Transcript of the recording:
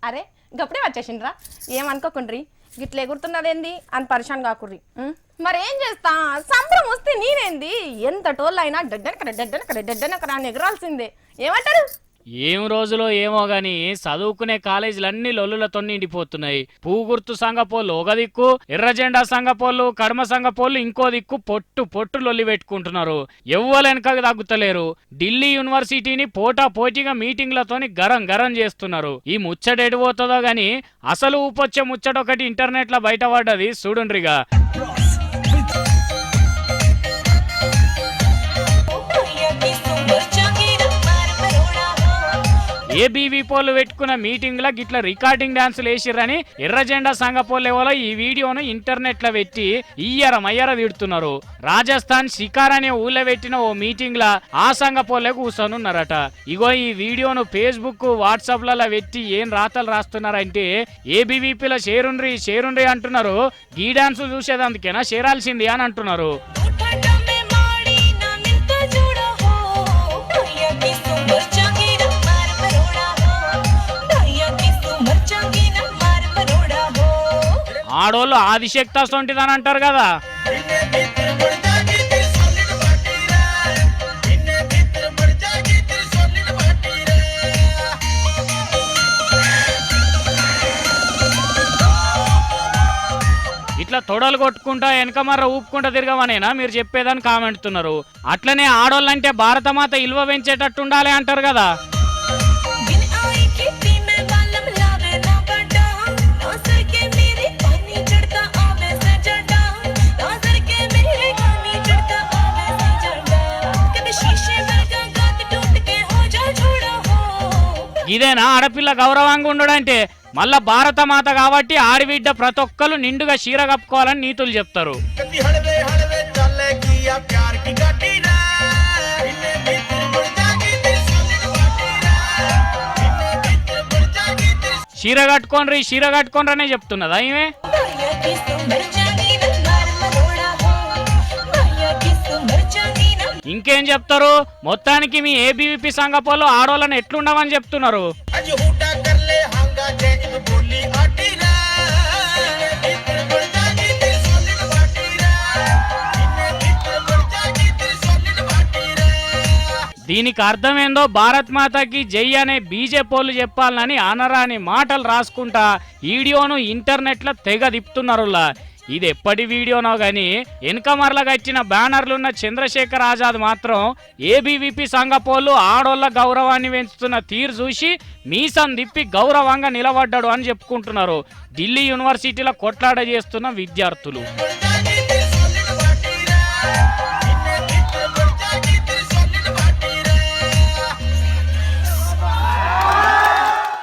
అరే గప్పుడే వచ్చేసిండ్రా ఏమనుకోకుండ్రి గిట్ల ఎగురుతున్నదేంది అని పరిశాన్ కాకుర్రి మరేం చేస్తా సంబరం వస్తే నేనేంది ఎంత టోళ్ళు అయినా డడ్డనకర అని ఎగరాల్సిందే ఏమంటారు ఏం రోజులో ఏమో గాని చదువుకునే కాలేజీలన్నీ లొల్లులతో నిండిపోతున్నాయి. పూగుర్తు సంఘపోళ్ళు ఒక దిక్కు, ఎర్రజెండా సంఘపోళ్ళు, కడమ సంఘపోళ్ళు ఇంకో దిక్కు పొట్టు లొల్లి పెట్టుకుంటున్నారు. ఎవ్వలెనకకు తగ్గుతలేరు. ఢిల్లీ యూనివర్సిటీని పోటీగా మీటింగ్లతోని గరం చేస్తున్నారు. ఈ ముచ్చట ఎడిపోతుందో గాని అసలు ఊపొచ్చే ముచ్చట ఒకటి ఇంటర్నెట్ లో బయటపడ్డది చూడుండ్రిగా. ఏబీవీ పోలు పెట్టుకున్న మీటింగ్ లా గిట్ల రికార్డింగ్ డాన్సులు వేసిర్రని ఎర్రజెండా సంఘ పోలేవలో ఈ వీడియోను ఇంటర్నెట్ లో పెట్టి మయ్యర తిడుతున్నారు. రాజస్థాన్ శికార్ అనే ఊళ్ళో పెట్టిన ఓ మీటింగ్ లా ఆ సంఘ పోలే కూర్చొనున్నారట. ఇగో ఈ వీడియోను ఫేస్బుక్ వాట్సాప్ లలో పెట్టి ఏం రాతలు రాస్తున్నారంటే ఏబీవీపీలో షేరుండ్రి అంటున్నారు. గీ డాన్స్ చూసేదందుకేనా షేరాల్సింది అని అంటున్నారు. ఆడోళ్ళు ఆదిశక్తి అసొంటిదని అంటారు కదా. ఇట్లా తొడలు కొట్టుకుంటా వెనక మర్ర ఊపుకుంటా తిరగమనేనా మీరు చెప్పేదని కామెంటున్నారు. అట్లనే ఆడోళ్ళంటే భారతమాత ఇల్వ పెంచేటట్టు ఉండాలి అంటారు కదా. ఇదేనా ఆడపిల్ల గౌరవంగా ఉండడంటే? మళ్ళా భారత మాత కాబట్టి ఆడిబిడ్డ ప్రతి ఒక్కరు నిండుగా చీర కప్పుకోవాలని నీతులు చెప్తారు. చీర కట్టుకోండి అనే చెప్తున్నదా ఈమె? ఇంకేం చెప్తారు? మొత్తానికి మీ ఏబీవీపీ సంఘపోలు ఆడోళ్ళని ఎట్లుండవని చెప్తున్నారు. దీనికి అర్థమేందో భారత్ మాతకి జై అనే బీజేపీలు చెప్పాలని అనరాని మాటలు రాసుకుంటా వీడియోను ఇంటర్నెట్ లో తెగ తిప్పుతున్నారులా. ఇది ఎప్పటి వీడియోనో గాని వెనకమర్లగా ఇచ్చిన బ్యానర్లున్న చంద్రశేఖర్ ఆజాద్ మాత్రం ఏబీవీపీ సంఘపోళ్ళు ఆడోళ్ల గౌరవాన్ని పెంచుతున్న తీరు చూసి మీసం తిప్పి గౌరవంగా నిలబడ్డాడు అని చెప్పుకుంటున్నారు ఢిల్లీ యూనివర్సిటీలో కొట్లాట చేస్తున్న విద్యార్థులు.